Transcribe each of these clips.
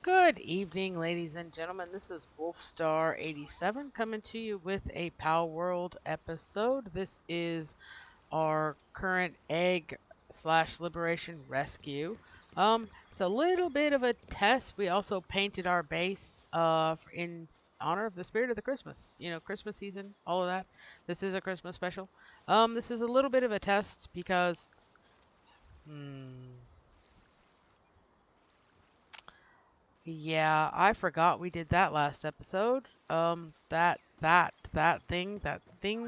Good evening, ladies and gentlemen. This is Wolfstar87 coming to you with a Palworld episode. This is our current egg slash liberation rescue. It's a little bit of a test. We also painted our base in honor of the spirit of the Christmas. You know, Christmas season, all of that. This is a Christmas special. This is a little bit of a test because hmm, yeah, I forgot we did that last episode. That thing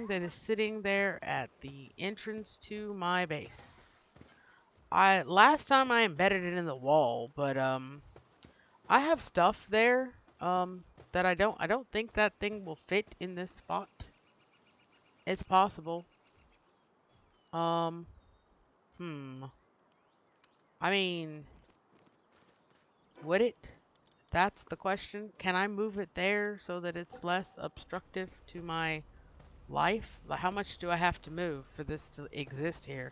that is sitting there at the entrance to my base. I last time I embedded it in the wall, but I have stuff there that I don't think that thing will fit in this spot. It's possible. Um, hmm. I mean, would it? That's the question. Can I move it there so that it's less obstructive to my life? Like, how much do I have to move for this to exist here?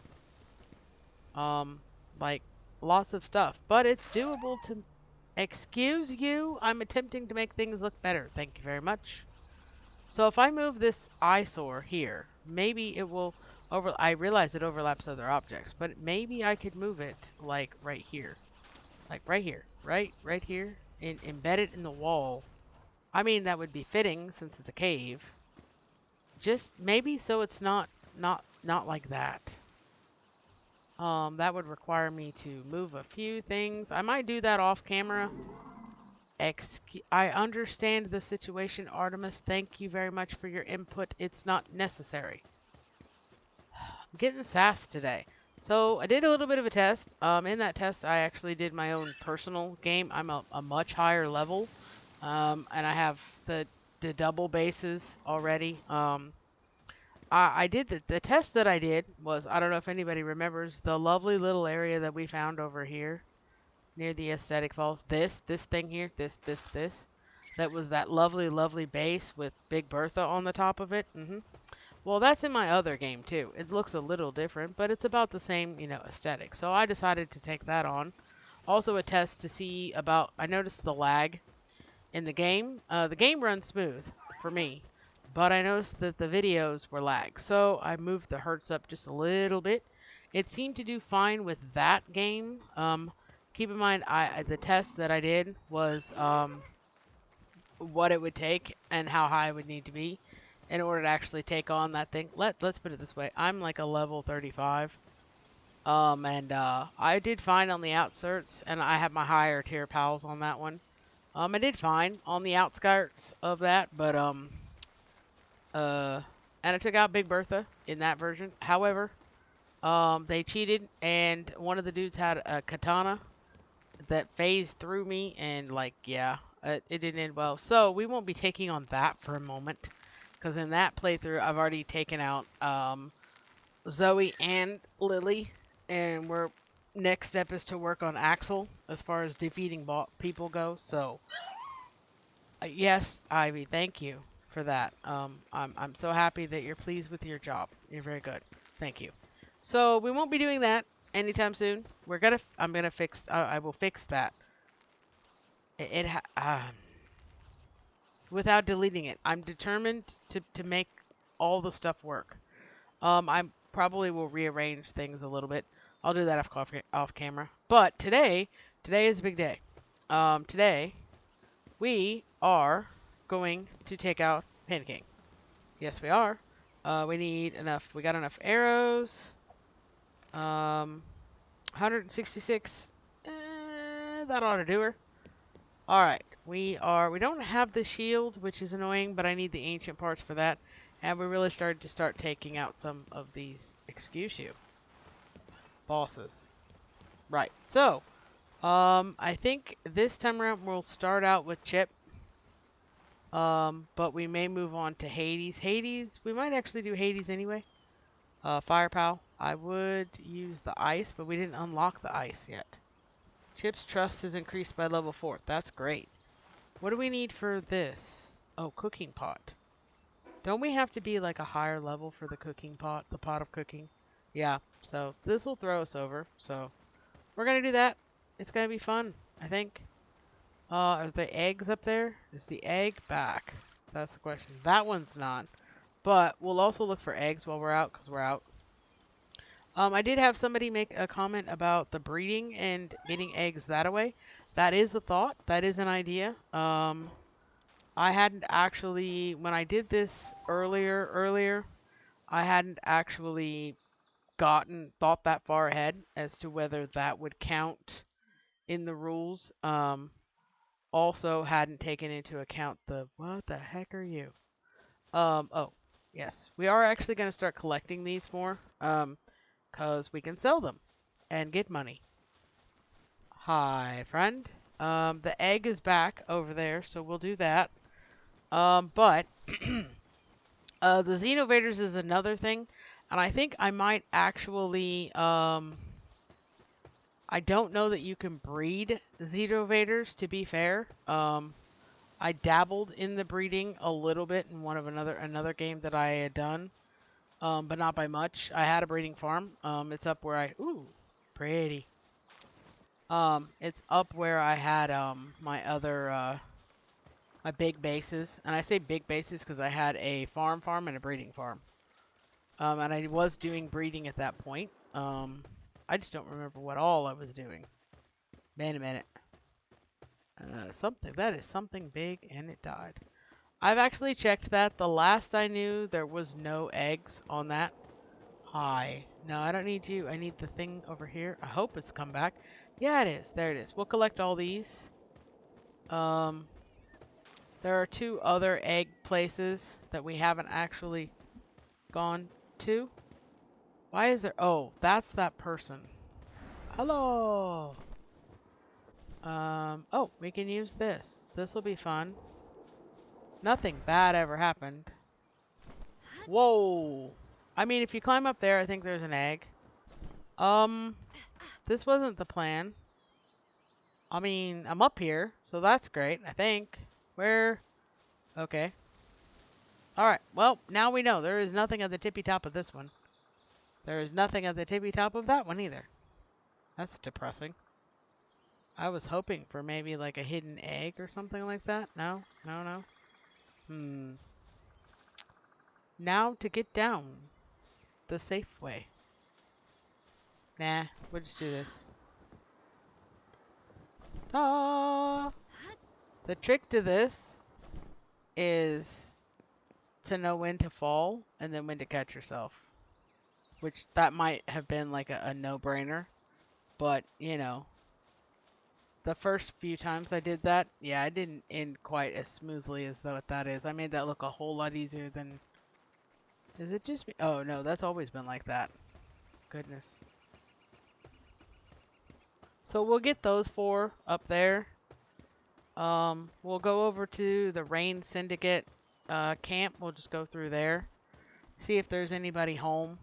Um, like lots of stuff, but it's doable to. Excuse you, I'm attempting to make things look better. Thank you very much. So if I move this eyesore here, maybe it will I realize it overlaps other objects, but maybe I could move it like right here. Like right here. Right here. And embed it in the wall. I mean, that would be fitting since it's a cave. Just maybe so it's not like that. That would require me to move a few things. I might do that off camera. I understand the situation, Artemis. Thank you very much for your input. It's not necessary. I'm getting sass today. So I did a little bit of a test. In that test, I actually did my own personal game. I'm a much higher level, and I have the double bases already. I did the test that I did was, I don't know if anybody remembers the lovely little area that we found over here near the aesthetic falls. This thing here, this. That was that lovely base with Big Bertha on the top of it. Well, that's in my other game too. It looks a little different, but it's about the same, aesthetic. So I decided to take that on. Also a test to see about, I noticed the lag in the game. The game runs smooth for me, but I noticed that the videos were lag. So I moved the hertz up just a little bit. It seemed to do fine with that game. Keep in mind, the test that I did was what it would take and how high it would need to be in order to actually take on that thing. Let's put it this way. I'm like a level 35. And I did fine on the outskirts, and I have my higher tier pals on that one. I did fine on the outskirts of that, but uh, and I took out Big Bertha in that version. However, they cheated, and one of the dudes had a katana that phased through me, and like, yeah, it didn't end well. So we won't be taking on that for a moment, because in that playthrough, I've already taken out Zoe and Lily, and we're next step is to work on Axel as far as defeating people go. So yes, Ivy, thank you for that. I'm so happy that you're pleased with your job. You're very good. Thank you. So we won't be doing that anytime soon. I'm gonna fix. I will fix that. Without deleting it. I'm determined to make all the stuff work. I probably will rearrange things a little bit. I'll do that off camera. But today is a big day. Today we are going to take out Penking. Yes, we are. We need enough. We got enough arrows. 166. That ought to do her. All right. We don't have the shield, which is annoying, but I need the ancient parts for that. And we really started to start taking out some of these, excuse you, bosses. Right. So, I think this time around we'll start out with Chip. But we may move on to Hades. We might actually do Hades anyway. Firepower. I would use the ice, but we didn't unlock the ice yet. Chip's trust is increased by level 4. That's great. What do we need for this? Oh, cooking pot. Don't we have to be like a higher level for the cooking pot, the pot of cooking? Yeah, so this will throw us over. So we're going to do that. It's going to be fun, I think. Are the eggs up there? Is the egg back? That's the question. That one's not. But we'll also look for eggs while we're out, because we're out. I did have somebody make a comment about the breeding and getting eggs that way. That is a thought. That is an idea. I hadn't actually, when I did this earlier, I hadn't actually thought that far ahead as to whether that would count in the rules. Also hadn't taken into account what the heck are you? Oh, yes. We are actually going to start collecting these more, because we can sell them and get money. Hi, friend. The egg is back over there, so we'll do that. But the Xenovaders is another thing, and I think I might actually, I don't know that you can breed Xenovaders, to be fair. I dabbled in the breeding a little bit in another game that I had done, but not by much. I had a breeding farm. It's up where ooh, pretty. It's up where I had my other my big bases, and I say big bases because I had a farm and a breeding farm. And I was doing breeding at that point. I just don't remember what all I was doing. Man, a minute. That is something big, and it died. I've actually checked that. The last I knew, there was no eggs on that. Hi. No, I don't need you. I need the thing over here. I hope it's come back. Yeah, it is. There it is. We'll collect all these. There are 2 other egg places that we haven't actually gone to. Why is there... Oh, that's that person. Hello! Oh, we can use this. This will be fun. Nothing bad ever happened. Whoa! I mean, if you climb up there, I think there's an egg. This wasn't the plan. I mean, I'm up here, so that's great, I think. Where? Okay. Alright, well, now we know. There is nothing at the tippy top of this one. There is nothing at the tippy top of that one either. That's depressing. I was hoping for maybe like a hidden egg or something like that. No? No, no? Now to get down the safe way. Nah, we'll just do this. Ta! The trick to this is to know when to fall and then when to catch yourself. Which that might have been like a no-brainer. But, you know, the first few times I did that, yeah, it didn't end quite as smoothly as though that is. I made that look a whole lot easier than... Is it just me? Oh, no, that's always been like that. Goodness. So we'll get those 4 up there. We'll go over to the Rain Syndicate camp. We'll just go through there. See if there's anybody home.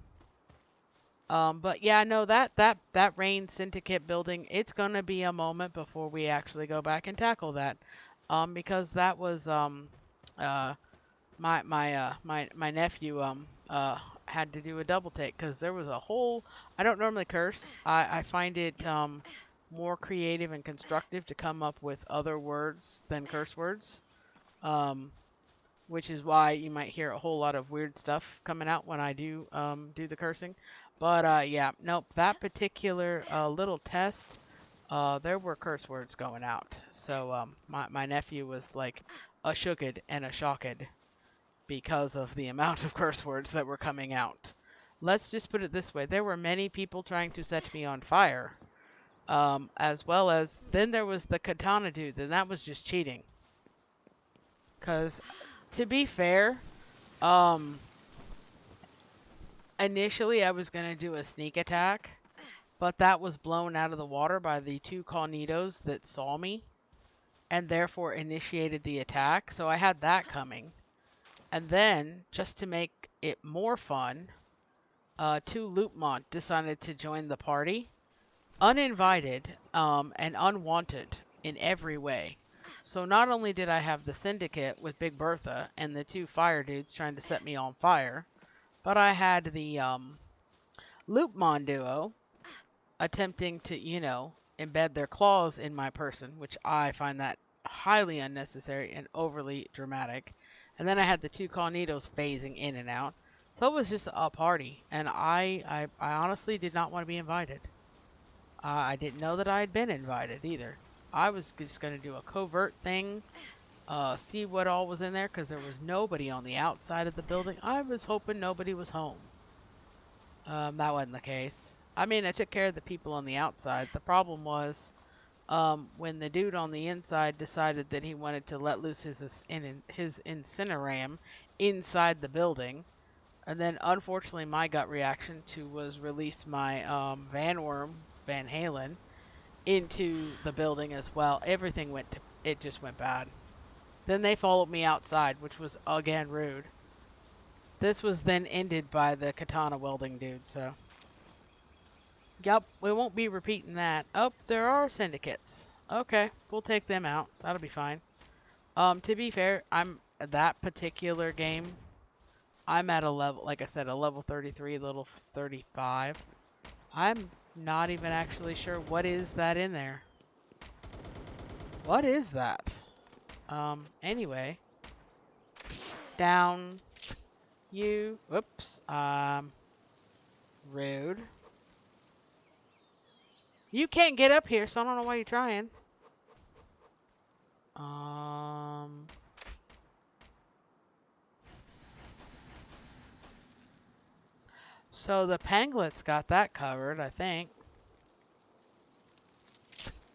But yeah, no, that Rain Syndicate building, it's gonna be a moment before we actually go back and tackle that. Because that was my nephew had to do a double take because there was a whole... I don't normally curse. I find it more creative and constructive to come up with other words than curse words. Which is why you might hear a whole lot of weird stuff coming out when I do do the cursing. But yeah, nope, that particular little test, there were curse words going out. So my nephew was like a shooked and a shocked because of the amount of curse words that were coming out. Let's just put it this way. There were many people trying to set me on fire. As well as, then there was the katana dude, and that was just cheating. Because, to be fair, initially I was going to do a sneak attack, but that was blown out of the water by the 2 Cornitos that saw me, and therefore initiated the attack, so I had that coming. And then, just to make it more fun, 2 Loopmont decided to join the party, uninvited, and unwanted in every way. So not only did I have the Syndicate with Big Bertha and the 2 fire dudes trying to set me on fire, but I had the Loopmon duo attempting to, you know, embed their claws in my person, which I find that highly unnecessary and overly dramatic. And then I had the two Cornitos phasing in and out. So it was just a party, and I honestly did not want to be invited. I didn't know that I had been invited either. I was just going to do a covert thing, see what all was in there, because there was nobody on the outside of the building. I was hoping nobody was home. That wasn't the case. I mean, I took care of the people on the outside. The problem was when the dude on the inside decided that he wanted to let loose his incineram inside the building. And then, unfortunately, my gut reaction to was release my Van Halen, into the building as well. Everything it just went bad. Then they followed me outside, which was again rude. This was then ended by the katana welding dude, so. Yep, we won't be repeating that. Oh, there are syndicates. Okay, we'll take them out. That'll be fine. To be fair, that particular game, I'm at a level, like I said, a level 33, level 35. I'm not even actually sure what is that in there. What is that? Anyway. Down. You. Whoops. Rude. You can't get up here, so I don't know why you're trying. So the Panglets got that covered, I think.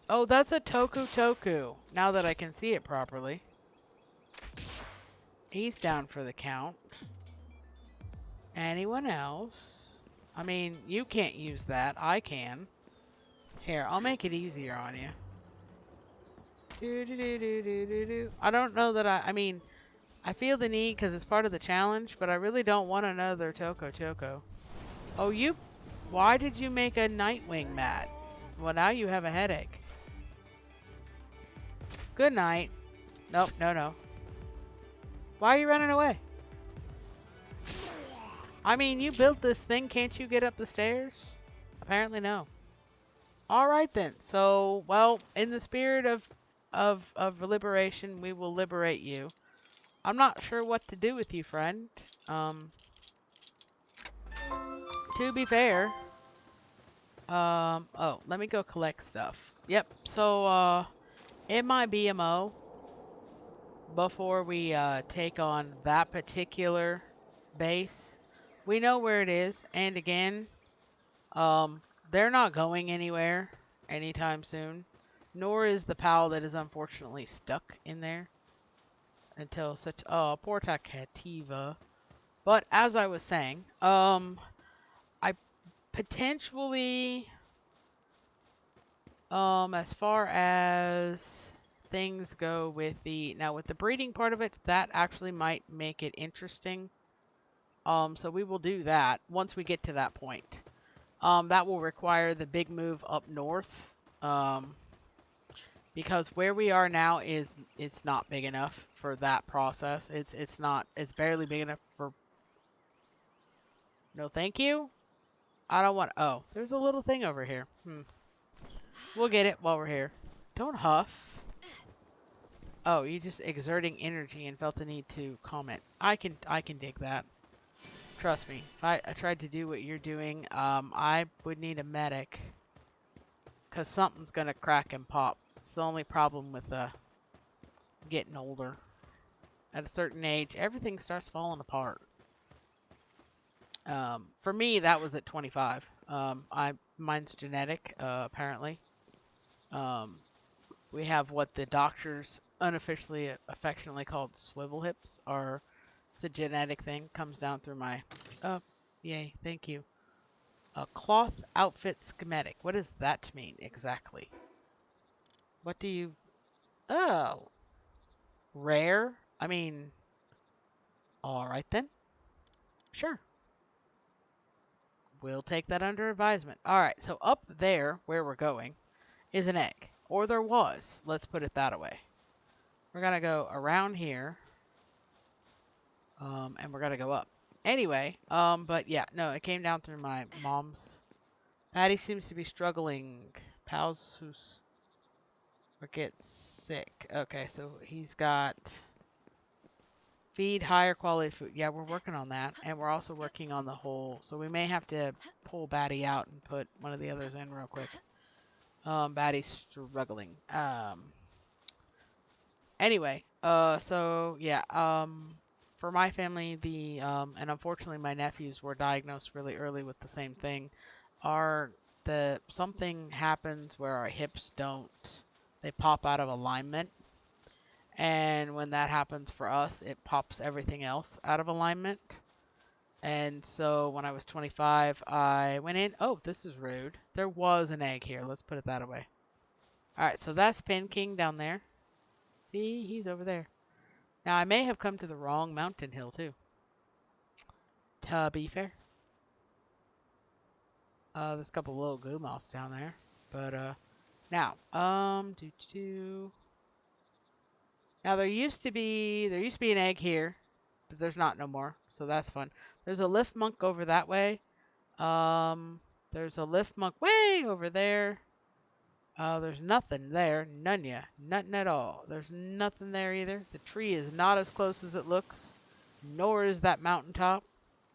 Oh, that's a Toku. Now that I can see it properly. He's down for the count. Anyone else? I mean, you can't use that. I can. Here, I'll make it easier on you. I don't know that I mean, I feel the need because it's part of the challenge, but I really don't want another Toko. Oh, why did you make a Nightwing mat? Well, now you have a headache. Good night. Nope, no. Why are you running away? I mean, you built this thing. Can't you get up the stairs? Apparently no. Alright then. So, well, in the spirit of liberation, we will liberate you. I'm not sure what to do with you, friend. To be fair. Oh, let me go collect stuff. Yep, so, in my BMO, before we, take on that particular base, we know where it is, and again, they're not going anywhere anytime soon, nor is the PAL that is unfortunately stuck in there until such, Porta Cativa. But as I was saying, I potentially, as far as things go with the breeding part of it, that actually might make it interesting. So we will do that once we get to that point. That will require the big move up north. Because where we are now it's not big enough for that process. It's barely big enough for. No, thank you. I don't want. Oh, there's a little thing over here. We'll get it while we're here. Don't huff. Oh, you just exerting energy and felt the need to comment. I can dig that. Trust me. If I tried to do what you're doing, I would need a medic. Because something's going to crack and pop. It's the only problem with getting older. At a certain age, everything starts falling apart. For me, that was at 25. Mine's genetic, apparently. We have what the doctors unofficially, affectionately called swivel hips. It's a genetic thing. Comes down through my. Oh, yay! Thank you. A cloth outfit schematic. What does that mean exactly? What do you? Oh, rare. I mean, all right then. Sure. We'll take that under advisement. All right. So up there, where we're going, is an egg, or there was. Let's put it that way. We're gonna go around here. And we're gonna go up. Anyway, but yeah, no, it came down through my mom's. Patty seems to be struggling. Pals who's forgets sick. Okay, so he's got feed higher quality food. Yeah, we're working on that. And we're also working on the whole. So we may have to pull Batty out and put one of the others in real quick. Batty's struggling. Anyway, so yeah, for my family, and unfortunately my nephews were diagnosed really early with the same thing. Something happens where our hips they pop out of alignment. And when that happens for us, it pops everything else out of alignment. And so when I was 25, I went in. Oh, this is rude. There was an egg here. Let's put it that away. Alright, so that's Penking down there. See, he's over there. Now, I may have come to the wrong mountain hill, too. To be fair. There's a couple little goo moths down there. But, now, Now, there used to be an egg here, but there's not no more, so that's fun. There's a lift monk over that way. There's a lift monk way over there. There's nothing there. None. Nothing at all. There's nothing there either. The tree is not as close as it looks, nor is that mountaintop.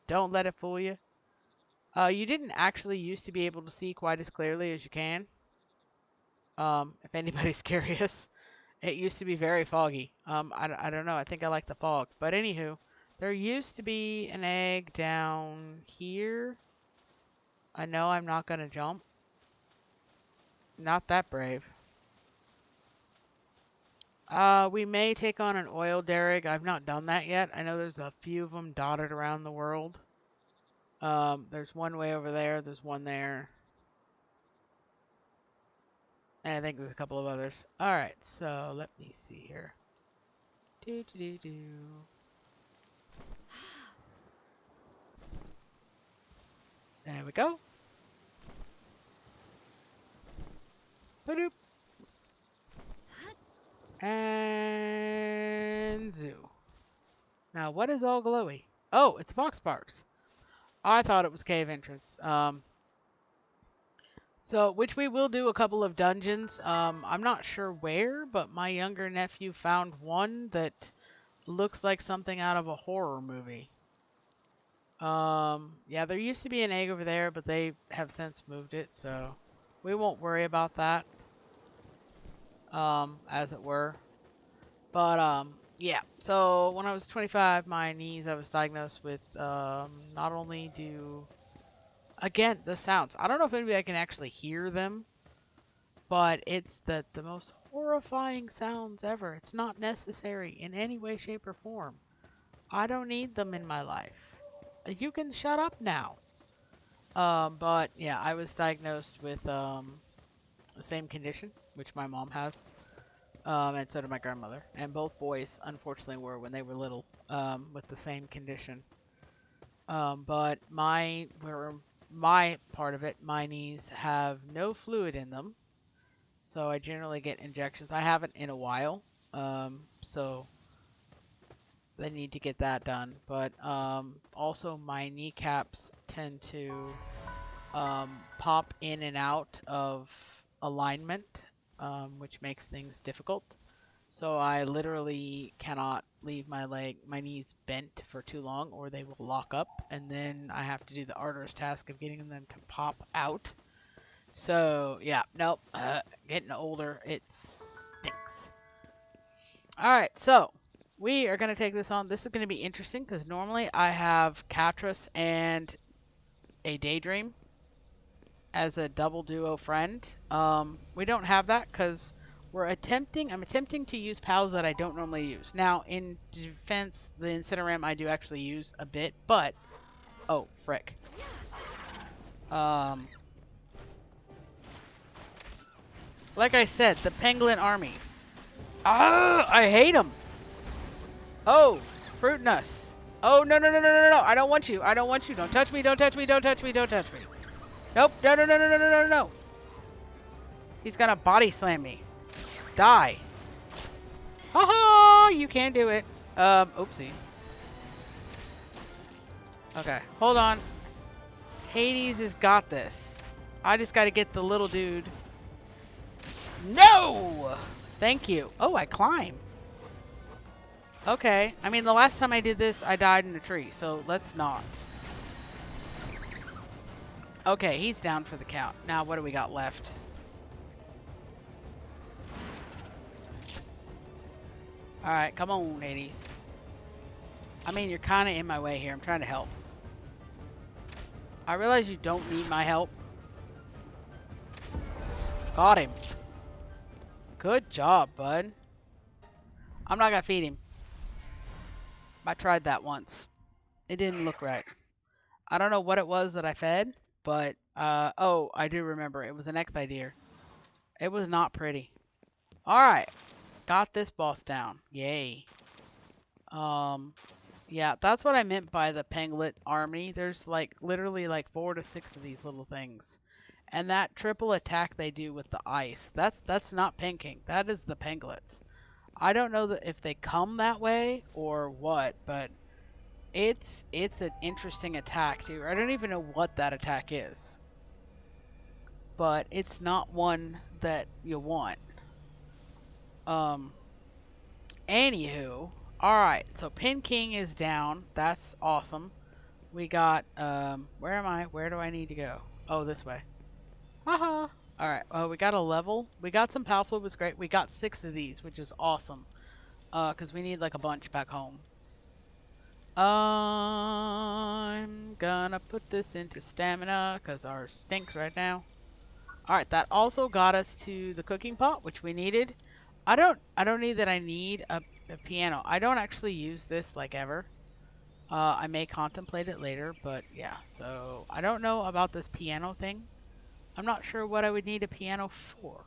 Don't let it fool you. You didn't actually used to be able to see quite as clearly as you can. If anybody's curious. It used to be very foggy. I don't know. I think I like the fog. But anywho, there used to be an egg down here. I know I'm not going to jump. Not that brave. We may take on an oil derrick. I've not done that yet. I know there's a few of them dotted around the world. There's one way over there. There's one there. And I think there's a couple of others. Alright, so let me see here. There we go. Ba-doop. And zoo. Now, what is all glowy? Oh, it's fox parks. I thought it was cave entrance. So, which we will do a couple of dungeons. I'm not sure where, but my younger nephew found one that looks like something out of a horror movie. Yeah, there used to be an egg over there, but they have since moved it, so we won't worry about that. As it were. But, yeah. So, when I was 25, my knees, I was diagnosed with, not only again, the sounds. I don't know if anybody can actually hear them, but it's the most horrifying sounds ever. It's not necessary in any way, shape, or form. I don't need them in my life. You can shut up now. But, yeah, I was diagnosed with, the same condition, which my mom has. And so did my grandmother. And both boys, unfortunately, were when they were little, with the same condition. But my part of it, my knees have no fluid in them. So I generally get injections. I haven't in a while. So I need to get that done. But, also my kneecaps tend to, pop in and out of alignment. Which makes things difficult. So I literally cannot leave my knees bent for too long or they will lock up, and then I have to do the arduous task of getting them to pop out. So yeah, nope, getting older, it stinks. Alright, so we are going to take this on. This is going to be interesting because normally I have Catrus and a Daydream as a double duo friend. We don't have that because I'm attempting to use pals that I don't normally use. Now, in defense, the Incineram I do actually use a bit, but, oh, frick. Like I said, the Penguin army. Ah, I hate them. Oh, fruit nuts. Oh, no, I don't want you. Don't touch me, don't touch me. Nope. No. He's gonna body slam me. Die. Haha, you can't do it. Oopsie. Okay, hold on. Hades has got this. I just gotta get the little dude. No! Thank you. Oh, I climb. Okay. I mean, the last time I did this, I died in a tree, so let's not. Okay, he's down for the count. Now, what do we got left? Alright, come on, ladies. I mean, you're kind of in my way here. I'm trying to help. I realize you don't need my help. Got him. Good job, bud. I'm not gonna feed him. I tried that once. It didn't look right. I don't know what it was that I fed, but, oh, I do remember. It was an ecthi deer. It was not pretty. Alright. Got this boss down. Yay. Yeah, that's what I meant by the Penglet army. There's like literally like 4 to 6 of these little things. And that triple attack they do with the ice, that's not Penking. That is the Penglets. I don't know that if they come that way or what, but it's an interesting attack too. I don't even know what that attack is. But it's not one that you want. Anywho, alright, so Penking is down. That's awesome. We got, where am I? Where do I need to go? Oh, this way. Haha. Alright, we got a level. We got some Palworld, was great. We got 6 of these, which is awesome. Because we need like a bunch back home. I'm gonna put this into stamina, because ours stinks right now. Alright, that also got us to the cooking pot, which we needed. I don't need that I need a piano. I don't actually use this like ever. I may contemplate it later, but yeah. So I don't know about this piano thing. I'm not sure what I would need a piano for.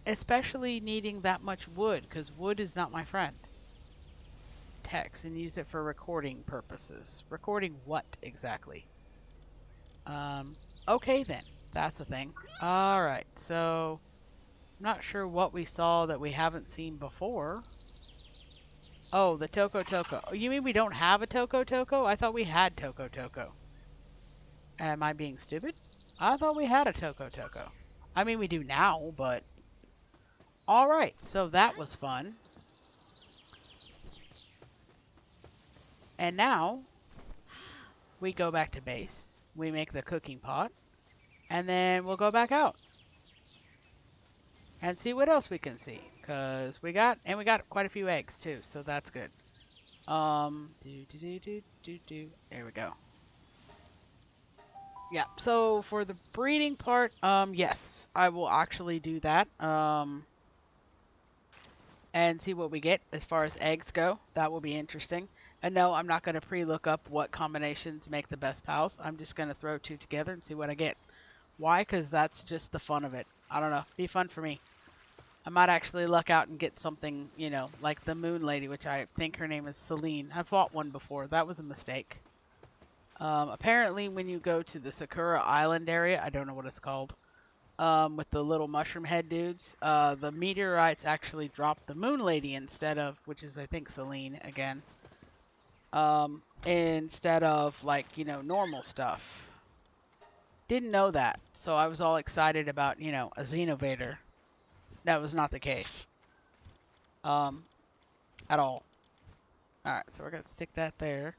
Especially needing that much wood, because wood is not my friend. Text and use it for recording purposes. Recording what exactly? Okay then. That's the thing. Alright, so I'm not sure what we saw that we haven't seen before. Oh, the Toko Toko. Oh, you mean we don't have a Toko Toko? I thought we had Toko Toko. Am I being stupid? I thought we had a Toko Toko. I mean, we do now, but... Alright, so that was fun. And now, we go back to base. We make the cooking pot. And then we'll go back out. And see what else we can see. Because we got quite a few eggs too, so that's good. There we go. Yeah, so for the breeding part, yes, I will actually do that. And see what we get as far as eggs go. That will be interesting. And no, I'm not going to pre-look up what combinations make the best pals. I'm just going to throw 2 together and see what I get. Why? Because that's just the fun of it. I don't know. Be fun for me. I might actually luck out and get something, you know, like the Moon Lady, which I think her name is Celine. I fought one before. That was a mistake. Apparently, when you go to the Sakura Island area, I don't know what it's called, with the little mushroom head dudes, the meteorites actually drop the Moon Lady instead of, which is I think Celine again, instead of like, you know, normal stuff. Didn't know that, so I was all excited about, you know, a Xenovator. That was not the case. At all. Alright, so we're gonna stick that there.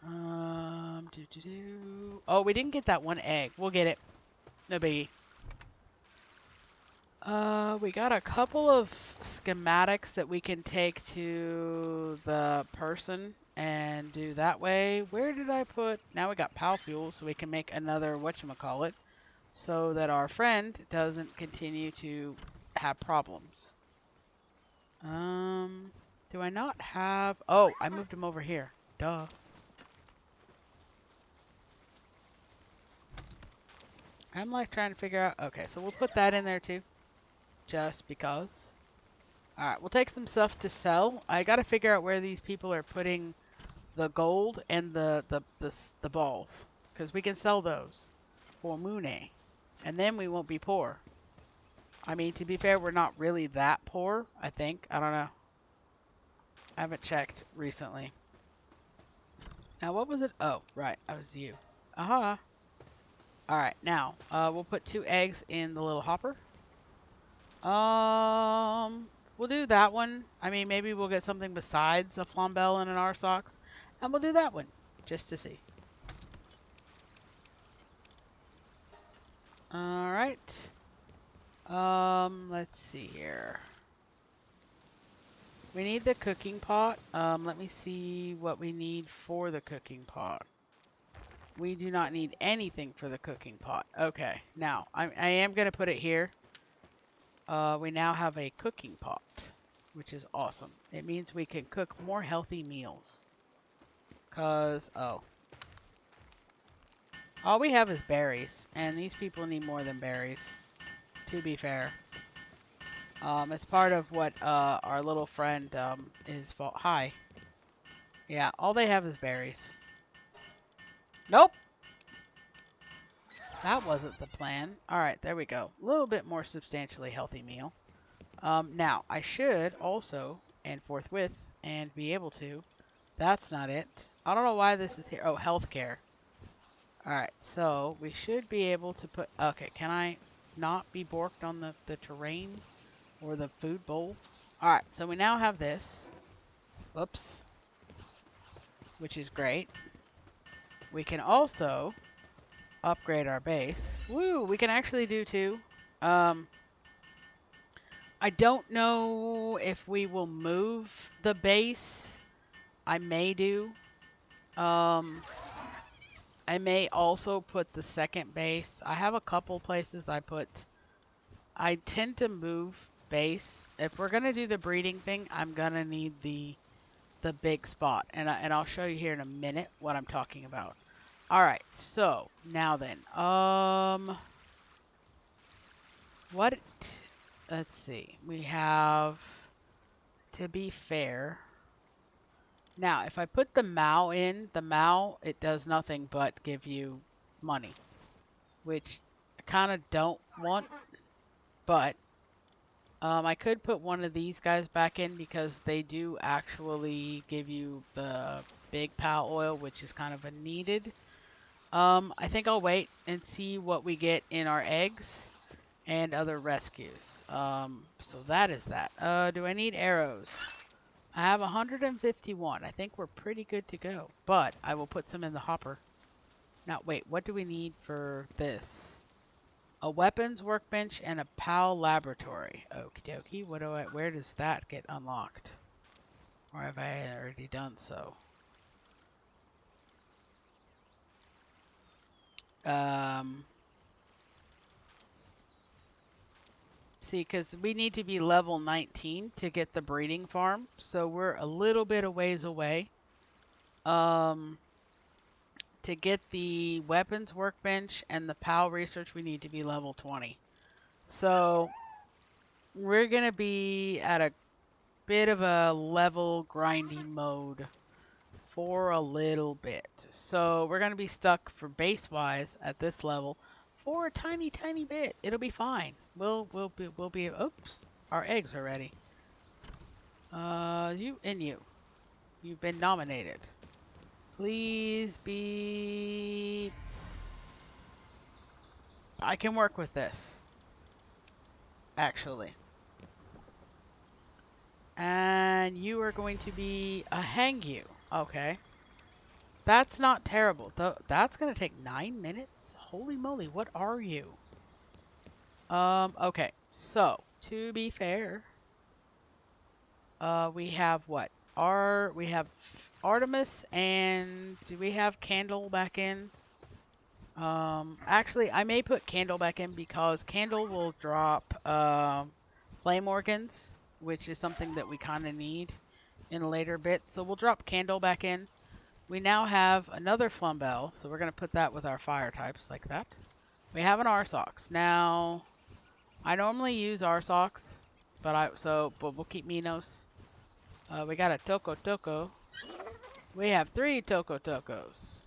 Oh, we didn't get that one egg. We'll get it. No biggie. We got a couple of schematics that we can take to the person and do that way. Where did I put... Now we got Pal Fuel, so we can make another whatchamacallit, so that our friend doesn't continue to have problems. Do I not have... Oh, I moved him over here. Duh. I'm like trying to figure out... Okay, so we'll put that in there too. Just because. Alright, we'll take some stuff to sell. I gotta figure out where these people are putting the gold and the balls. Because we can sell those for Mune. And then we won't be poor. I mean, to be fair, we're not really that poor, I think. I don't know. I haven't checked recently. Now, what was it? Oh, right. I was you. Aha. Alright, now, we'll put 2 eggs in the little hopper. We'll do that one. I mean, maybe we'll get something besides a flambell and an arsox. And we'll do that one, just to see. Alright. Let's see here. We need the cooking pot. Let me see what we need for the cooking pot. We do not need anything for the cooking pot. Okay, now, I am going to put it here. We now have a cooking pot, which is awesome. It means we can cook more healthy meals. All we have is berries, and these people need more than berries, to be fair. It's part of what, our little friend, is fault. Hi. Yeah, all they have is berries. Nope! That wasn't the plan. Alright, there we go. A little bit more substantially healthy meal. Now, I should also, and forthwith, and be able to. That's not it. I don't know why this is here. Oh, healthcare. Alright, so we should be able to put... Okay, can I not be borked on the terrain or the food bowl? Alright, so we now have this. Whoops. Which is great. We can also upgrade our base. Woo! We can actually do 2. I don't know if we will move the base. I may do. I may also put the second base. I have a couple places I put. I tend to move base. If we're gonna do the breeding thing, I'm gonna need the big spot, and I'll show you here in a minute what I'm talking about. All right, so now then, what? Let's see. We have, to be fair. Now, if I put the Mao in, the Mao, it does nothing but give you money, which I kind of don't want, but I could put one of these guys back in because they do actually give you the big pal oil, which is kind of a needed. I think I'll wait and see what we get in our eggs and other rescues. So that is that. Do I need arrows? I have 151. I think we're pretty good to go, but I will put some in the hopper. Now, wait, what do we need for this? A weapons workbench and a PAL laboratory. Okie dokie. Where does that get unlocked? Or have I already done so? See, because we need to be level 19 to get the breeding farm, so we're a little bit a ways away. To get the weapons workbench and the PAL research, we need to be level 20. So we're going to be at a bit of a level grinding mode for a little bit. So we're going to be stuck for base-wise at this level for a tiny bit. It'll be fine. We'll be oops, our eggs are ready. You've been nominated. Please be... I can work with this, actually. And you are going to be a hang you. Okay. That's not terrible. That's going to take 9 minutes? Holy moly, what are you? Okay. So, to be fair, we have what? We have Artemis, and do we have Candle back in? Actually, I may put Candle back in because Candle will drop flame organs, which is something that we kind of need in a later bit. So we'll drop Candle back in. We now have another Flambell, so we're going to put that with our fire types like that. We have an Arsox. Now, I normally use Arsox, but we'll keep Minos. We got a Toko Toko. We have 3 Toko Tokos.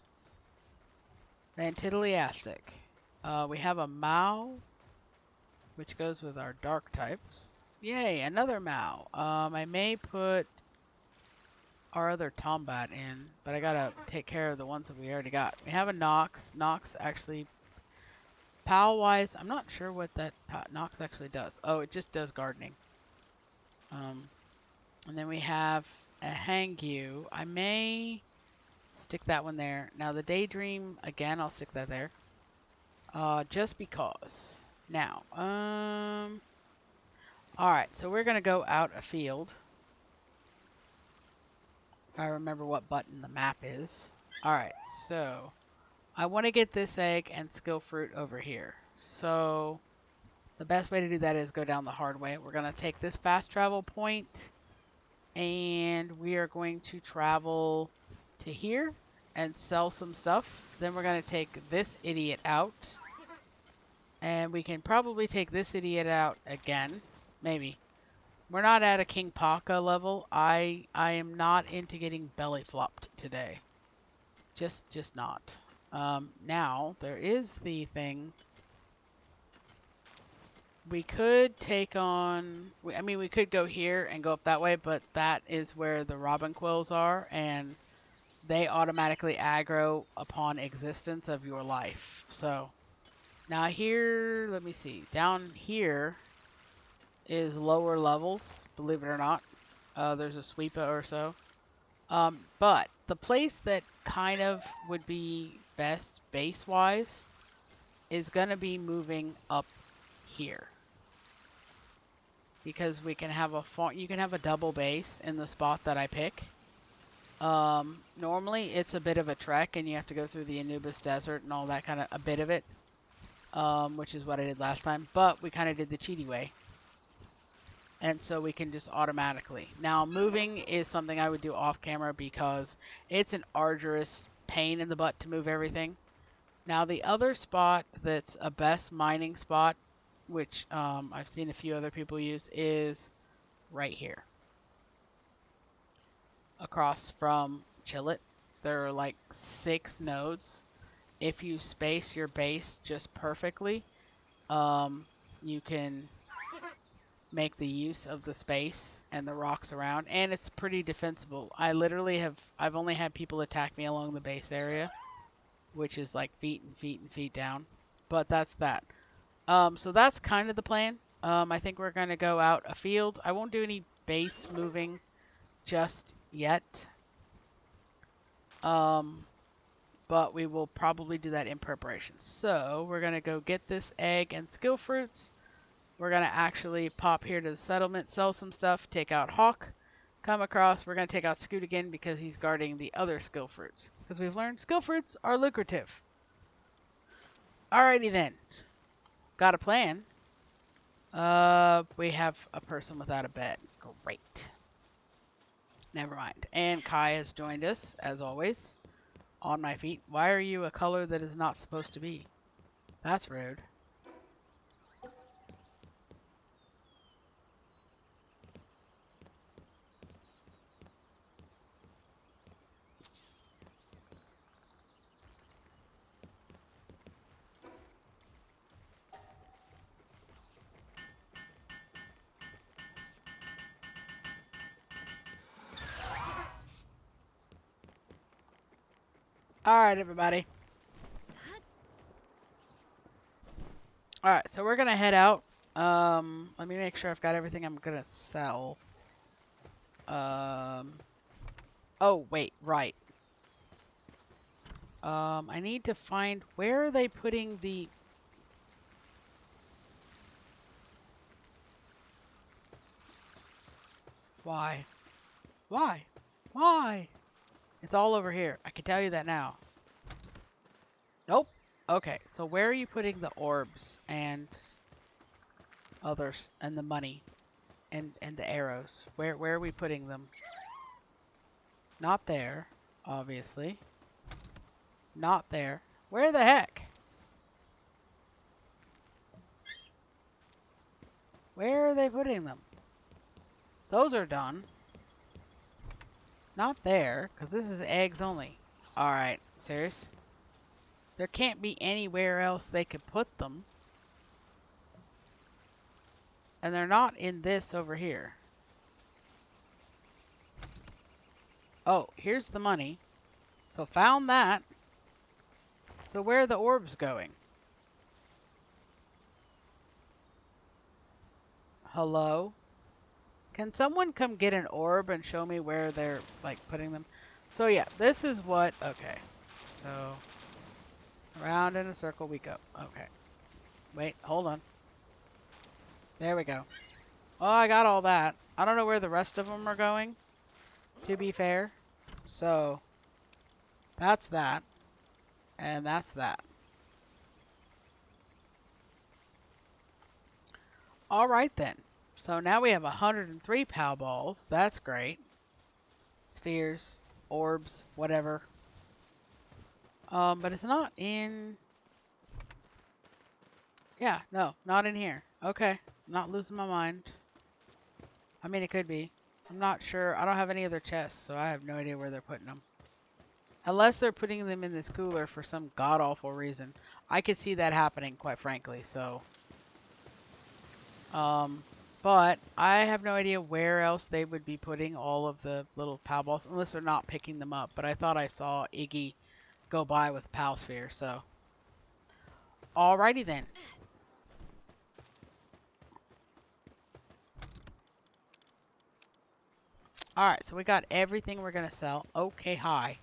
Fantiddlyastic. We have a Mao, which goes with our dark types. Yay, another Mao. I may put our other Tombat in, but I gotta take care of the ones that we already got. We have a Nox. Nox actually Pal-wise, I'm not sure what that Nox actually does. Oh, it just does gardening. And then we have a Hangyu. I may stick that one there. Now the Daydream, again, I'll stick that there. Just because. Now, alright, so we're going to go out a field. I remember what button the map is. Alright, so I want to get this egg and skill fruit over here. So the best way to do that is go down the hard way. We're going to take this fast travel point and we are going to travel to here and sell some stuff. Then we're going to take this idiot out. And we can probably take this idiot out again. Maybe. We're not at a King Paka level. I am not into getting belly flopped today. Just not. Now, there is the thing. We could take on... I mean, we could go here and go up that way, but that is where the robin quills are, and they automatically aggro upon existence of your life. So, now here, let me see. Down here is lower levels, believe it or not. There's a sweeper or so. But the place that kind of would be best base-wise is going to be moving up here. Because we can have you can have a double base in the spot that I pick. Normally it's a bit of a trek and you have to go through the Anubis Desert and all that kind of, a bit of it. Which is what I did last time. But we kind of did the cheaty way. And so we can just automatically. Now moving is something I would do off camera because it's an arduous pain in the butt to move everything. Now the other spot that's a best mining spot, which I've seen a few other people use, is right here. Across from Chillet. There are like 6 nodes. If you space your base just perfectly, you can make the use of the space and the rocks around, and it's pretty defensible. I've only had people attack me along the base area, which is like feet and feet and feet down, but that's that. So that's kind of the plan. I think we're going to go out a field. I won't do any base moving just yet, but we will probably do that in preparation. So we're going to go get this egg and skill fruits. We're going to actually pop here to the settlement, sell some stuff, take out Hawk, come across. We're going to take out Scoot again because he's guarding the other skill fruits. Because we've learned skill fruits are lucrative. Alrighty then. Got a plan. We have a person without a bed. Great. Never mind. And Kai has joined us, as always, on my feet. Why are you a color that is not supposed to be? That's rude. Alright, everybody. Alright, so we're going to head out. Let me make sure I've got everything I'm going to sell. Oh, wait, right. I need to find, where are they putting the... Why? Why? Why? It's all over here. I can tell you that now. Nope. Okay, so where are you putting the orbs and others and the money and the arrows? Where are we putting them? Not there, obviously. Not there. Where the heck? Where are they putting them? Those are done. Not there, because this is eggs only. Alright, serious? There can't be anywhere else they could put them. And they're not in this over here. Oh, here's the money. So found that. So where are the orbs going? Hello? Can someone come get an orb and show me where they're, like, putting them? So, yeah, this is what... Okay. So, around in a circle we go. Okay. Wait, hold on. There we go. Oh, I got all that. I don't know where the rest of them are going, to be fair. So, that's that. And that's that. Alright then. So now we have 103 POW balls. That's great. Spheres, orbs, whatever. But it's not in... Yeah, no, not in here. Okay, not losing my mind. I mean, it could be. I'm not sure. I don't have any other chests, so I have no idea where they're putting them. Unless they're putting them in this cooler for some god-awful reason. I could see that happening, quite frankly, so... But I have no idea where else they would be putting all of the little POW balls, unless they're not picking them up. But I thought I saw Iggy go by with POW sphere, so... Alrighty then. Alright, so we got everything we're gonna sell. Okay, hi.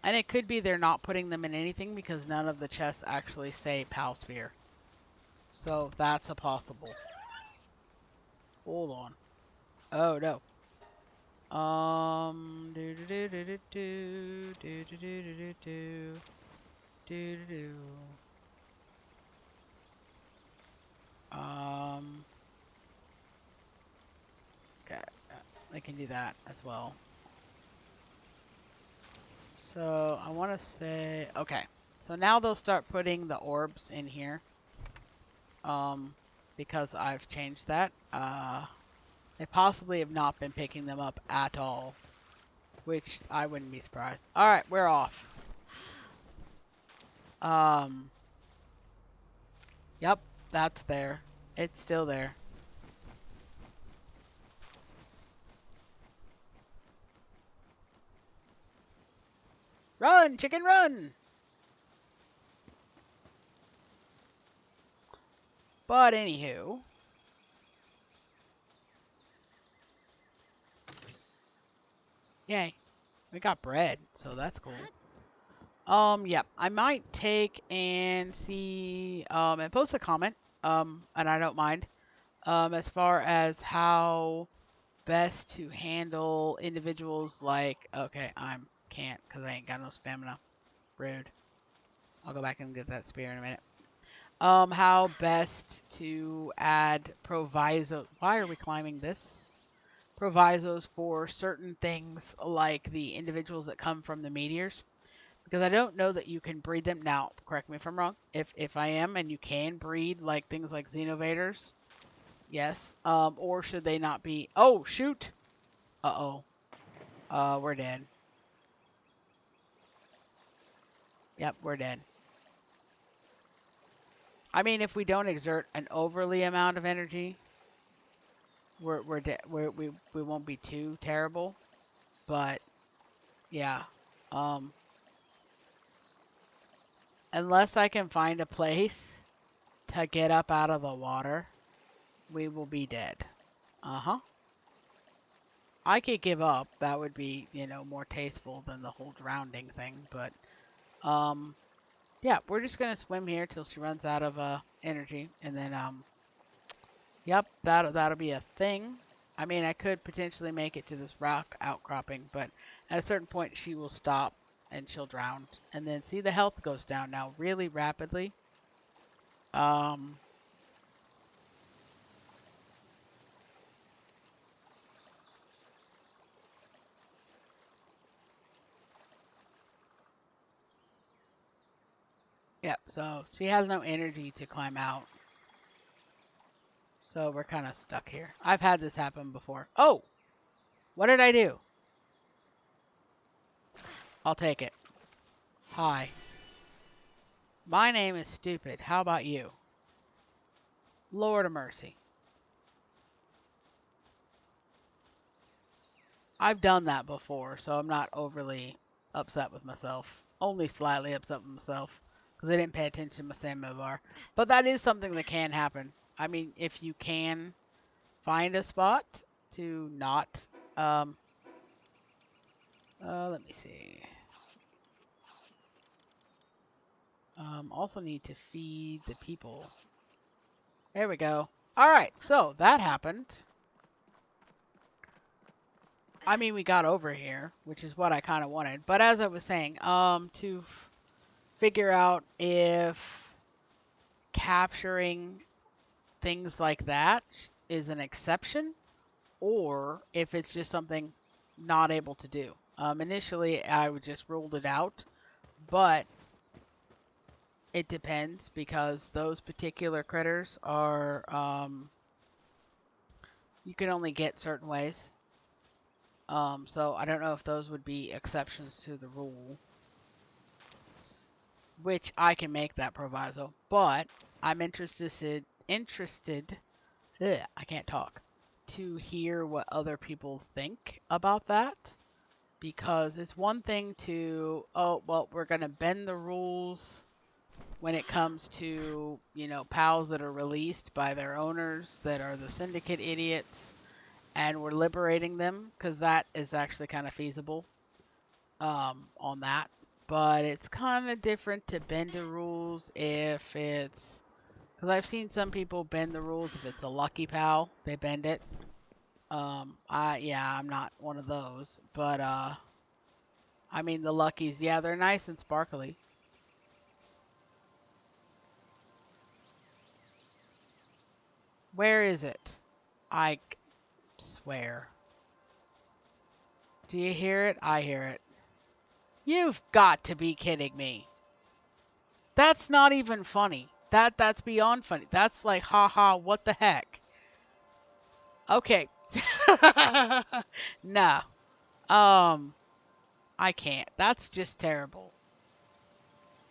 And it could be they're not putting them in anything because none of the chests actually say POW sphere. So that's a possible. Hold on. Oh no. Do do do do do do do do do do do do do. Okay, I can do that as well. So I want to say, okay. So now they'll start putting the orbs in here. Because I've changed that. They possibly have not been picking them up at all, which I wouldn't be surprised. All right, we're off. Yep, that's there. It's still there. Run, chicken, run! But anywho, yay, we got bread, so that's cool. Yep, I might take and see, and post a comment, and I don't mind, as far as how best to handle individuals like, okay, can't, because I ain't got no stamina. Rude. I'll go back and get that spear in a minute. How best to add proviso. Why are we climbing this? Provisos for certain things like the individuals that come from the meteors. Because I don't know that you can breed them. Now, correct me if I'm wrong. If I am, and you can breed like things like Xenovaders. Yes. Or should they not be? Oh, shoot! Uh-oh. We're dead. Yep, we're dead. I mean, if we don't exert an overly amount of energy, we won't be too terrible. But yeah, unless I can find a place to get up out of the water, we will be dead. Uh-huh. I could give up. That would be, you know, more tasteful than the whole drowning thing. But yeah, we're just gonna swim here till she runs out of energy, and then yep, that'll be a thing. I mean, I could potentially make it to this rock outcropping, but at a certain point she will stop and she'll drown. And then see, the health goes down now really rapidly. Yep, so she has no energy to climb out. So we're kind of stuck here. I've had this happen before. Oh! What did I do? I'll take it. Hi. My name is Stupid. How about you? Lord of mercy. I've done that before, so I'm not overly upset with myself. Only slightly upset with myself. because I didn't pay attention to my stamina bar. But that is something that can happen. I mean, if you can find a spot to not, um, let me see. Also need to feed the people. There we go. All right, so that happened. I mean, we got over here, which is what I kind of wanted. But as I was saying, to figure out if capturing things like that is an exception or if it's just something not able to do. Initially, I would just ruled it out, but it depends because those particular critters are, you can only get certain ways. So I don't know if those would be exceptions to the rule, which I can make that proviso, but I'm interested, I can't talk, to hear what other people think about that, because it's one thing to, oh, well, we're going to bend the rules when it comes to, you know, pals that are released by their owners that are the syndicate idiots, and we're liberating them, because that is actually kind of feasible on that. But it's kind of different to bend the rules if it's, because I've seen some people bend the rules if it's a lucky pal, they bend it. Yeah, I'm not one of those, but I mean the luckies, yeah, they're nice and sparkly. Where is it? I swear. Do you hear it? I hear it. You've got to be kidding me. That's not even funny. That's beyond funny. That's like, haha, what the heck? Okay. No. I can't. That's just terrible.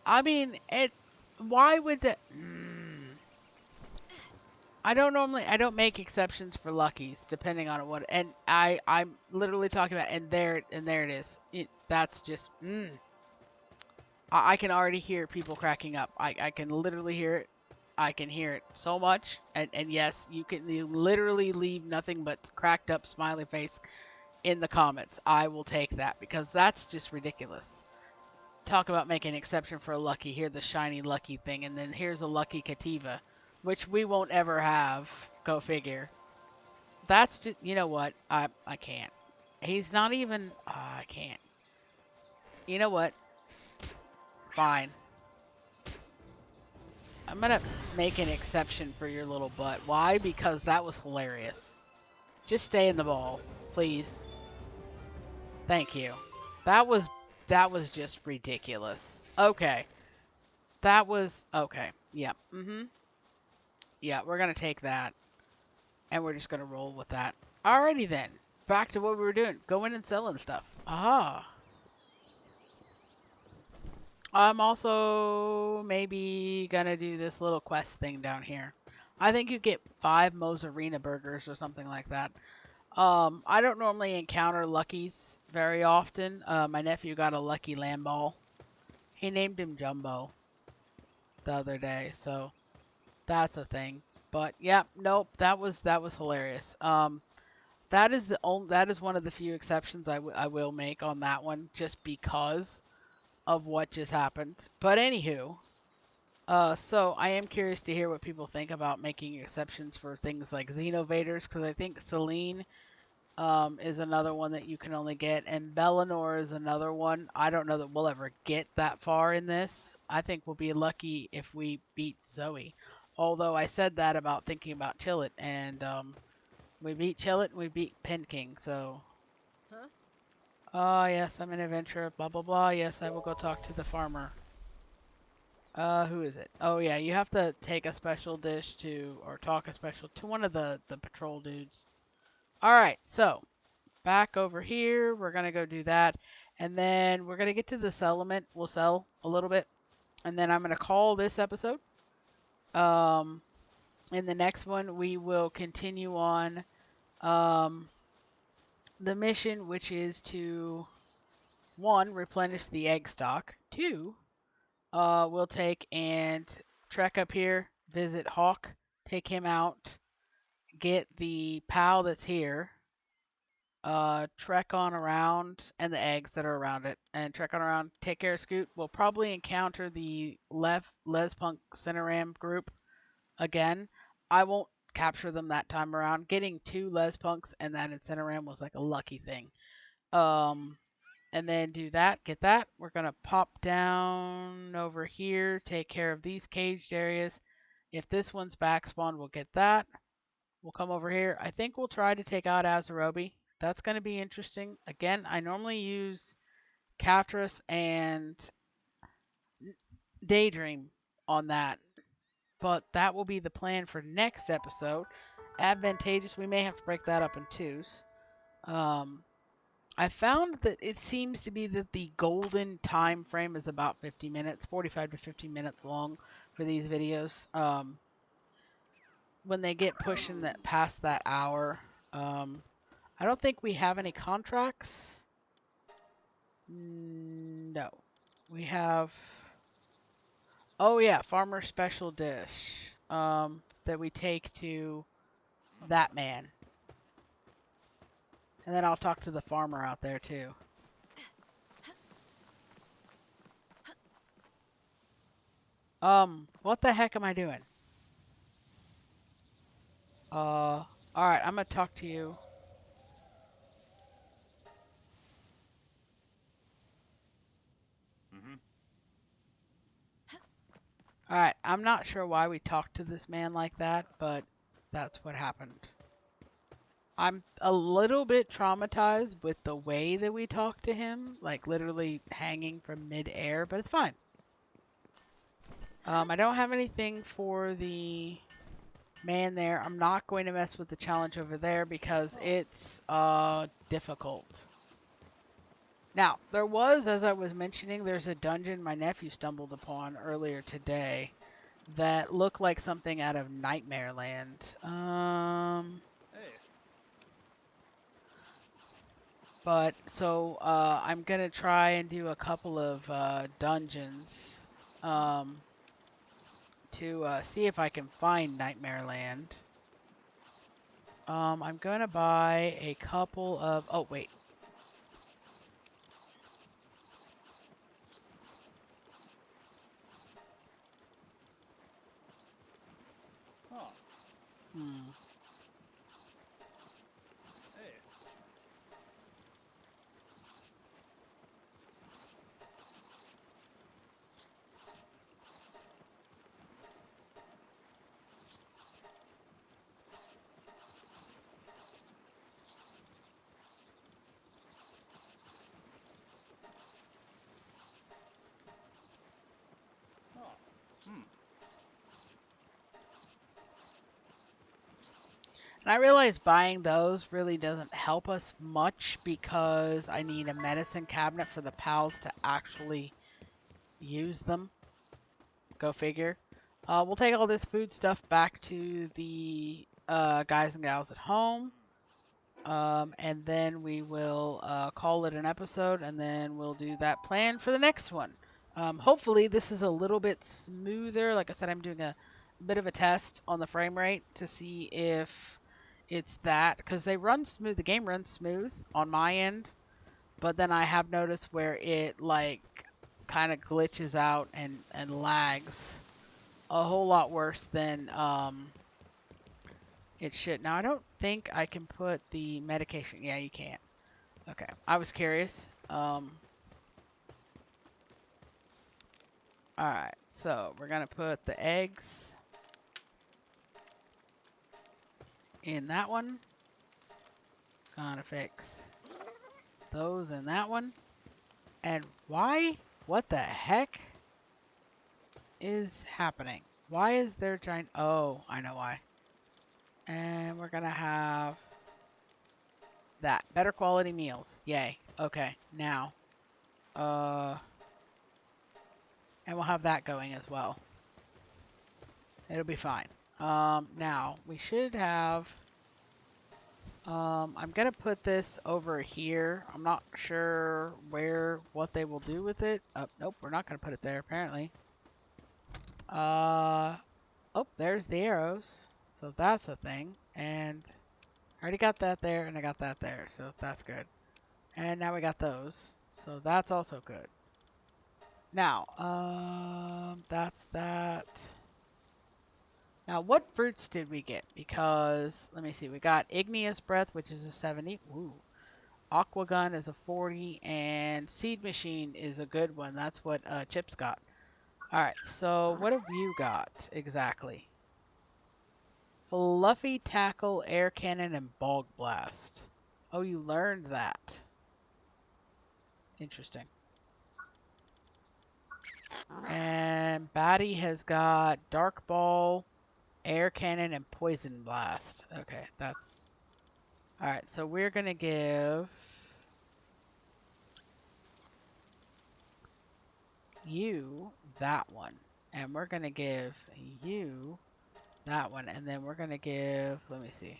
I mean, why would that? I don't make exceptions for luckies, depending on what. And I'm literally talking about, and there it is. That's just, I can already hear people cracking up. I can literally hear it. I can hear it so much. And yes, you literally leave nothing but cracked up smiley face in the comments. I will take that because that's just ridiculous. Talk about making an exception for a lucky. Here, the shiny lucky thing, and then here's a lucky Kativa, which we won't ever have. Go figure. That's just, you know what? I can't. He's not even. I can't. You know what? Fine. I'm gonna make an exception for your little butt. Why? Because that was hilarious. Just stay in the ball, please. Thank you. That was just ridiculous. Okay. That was okay. Yep. Yeah, we're gonna take that. And we're just gonna roll with that. Alrighty then. Back to what we were doing. Going and selling stuff. Aha. I'm also maybe gonna do this little quest thing down here. I think you get 5 Mozzarella burgers or something like that. I don't normally encounter luckies very often. My nephew got a lucky lamb ball. He named him Jumbo the other day, so that's a thing. But yeah, nope, that was hilarious. That is one of the few exceptions I will make on that one, just because of what just happened. But anywho, so I am curious to hear what people think about making exceptions for things like Xenovaders, because I think Celine is another one that you can only get, and Bellinor is another one. I don't know that we'll ever get that far in this. I think we'll be lucky if we beat Zoe. Although I said that about thinking about Chillet, and we beat Chillet and we beat Penking, so. Huh? Oh, yes, I'm an adventurer, blah, blah, blah. Yes, I will go talk to the farmer. Who is it? Oh, yeah, you have to take a special dish to, or talk a special, to one of the patrol dudes. Alright, so, back over here, we're gonna go do that. And then we're gonna get to the settlement. We'll sell a little bit. And then I'm gonna call this episode. In the next one, we will continue on, the mission, which is to, 1, replenish the egg stock. 2, we'll take and trek up here, visit Hawk, take him out, get the pal that's here, trek on around, and the eggs that are around it, and trek on around, take care of Scoot. We'll probably encounter the Lespunk Cineram group again. I won't capture them that time around. Getting 2 Lespunks and that Incineram was like a lucky thing. And then do that, get that. We're going to pop down over here, take care of these caged areas. If this one's back spawn, we'll get that. We'll come over here. I think we'll try to take out Azarobi. That's going to be interesting. Again, I normally use Captress and Daydream on that, but that will be the plan for next episode. Advantageous, we may have to break that up in twos. I found that it seems to be that the golden time frame is about 50 minutes, 45 to 50 minutes long for these videos. When they get pushing that past that hour, I don't think we have any contracts. No, we have. Oh yeah, farmer special dish. That we take to that man, and then I'll talk to the farmer out there too. What the heck am I doing? All right, I'm gonna talk to you. All right, I'm not sure why we talked to this man like that, but that's what happened. I'm a little bit traumatized with the way that we talked to him, like literally hanging from mid-air, but it's fine. I don't have anything for the man there. I'm not going to mess with the challenge over there because it's difficult. Now, there was, as I was mentioning, there's a dungeon my nephew stumbled upon earlier today that looked like something out of Nightmare Land. But so I'm gonna try and do a couple of dungeons to see if I can find Nightmare Land. I'm gonna buy a couple of. Oh wait. Hmm. And I realize buying those really doesn't help us much because I need a medicine cabinet for the pals to actually use them. Go figure. We'll take all this food stuff back to the guys and gals at home. And then we will call it an episode, and then we'll do that plan for the next one. Hopefully this is a little bit smoother. Like I said, I'm doing a bit of a test on the frame rate to see if it's that, because they run smooth. The game runs smooth on my end, but then I have noticed where it like kind of glitches out and lags a whole lot worse than it should. Now, I don't think I can put the medication. Yeah, you can't. Okay, I was curious. Alright, so we're going to put the eggs in that one. Gonna fix those in that one. And why? What the heck is happening? Why is there giant... Oh, I know why. And we're going to have that. Better quality meals. Yay. Okay, now. And we'll have that going as well. It'll be fine. Now, we should have... I'm going to put this over here. I'm not sure what they will do with it. Nope, we're not going to put it there, apparently. Oh, there's the arrows. So that's a thing. And I already got that there, and I got that there. So that's good. And now we got those. So that's also good. Now, that's that. Now, what fruits did we get? Because, let me see, we got Igneous Breath, which is a 70. Ooh. Aqua Gun is a 40, and Seed Machine is a good one. That's what Chip's got. Alright, so what have you got exactly? Fluffy Tackle, Air Cannon, and Bog Blast. Oh, you learned that. Interesting. And Batty has got Dark Ball, Air Cannon, and Poison Blast. Okay, that's... Alright, so we're going to give you that one. And we're going to give you that one. And then we're going to give... Let me see.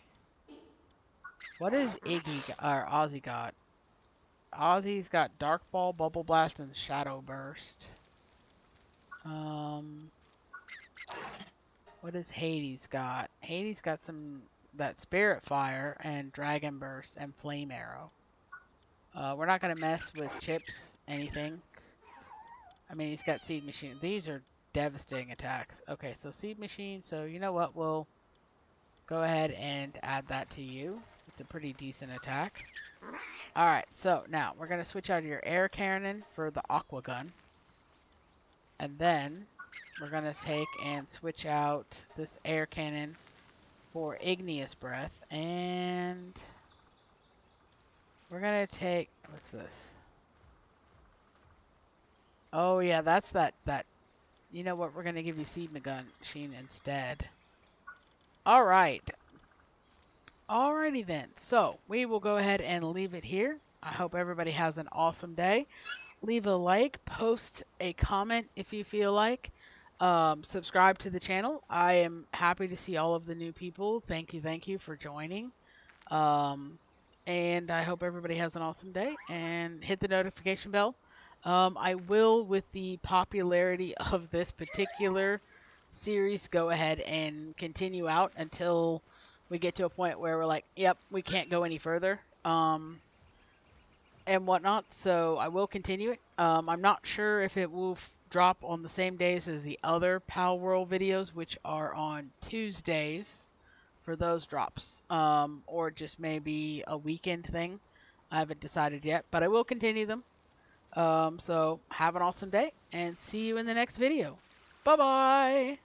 What is Iggy or Ozzy got? Ozzy's got Dark Ball, Bubble Blast, and Shadow Burst. What does Hades got? Hades got some that Spirit Fire and Dragon Burst and Flame Arrow. We're not gonna mess with Chips anything. I mean, he's got Seed Machine. These are devastating attacks. Okay, so Seed Machine. So you know what? We'll go ahead and add that to you. It's a pretty decent attack. All right, so now we're gonna switch out your Air Cannon for the Aqua Gun, and then we're going to take and switch out this Air Cannon for Igneous Breath. And we're going to take... What's this? Oh, yeah, that's that... You know what? We're going to give you Seed Machine instead. Alright. Alrighty then. So, we will go ahead and leave it here. I hope everybody has an awesome day. Leave a like, post a comment if you feel like. Subscribe to the channel. I am happy to see all of the new people. Thank you for joining. And I hope everybody has an awesome day, and hit the notification bell. I will, with the popularity of this particular series, go ahead and continue out until we get to a point where we're like, yep, we can't go any further. And whatnot, so I will continue it. I'm not sure if it will drop on the same days as the other Palworld videos, which are on Tuesdays for those drops, or just maybe a weekend thing. I haven't decided yet, but I will continue them. So have an awesome day, and see you in the next video. Bye-bye!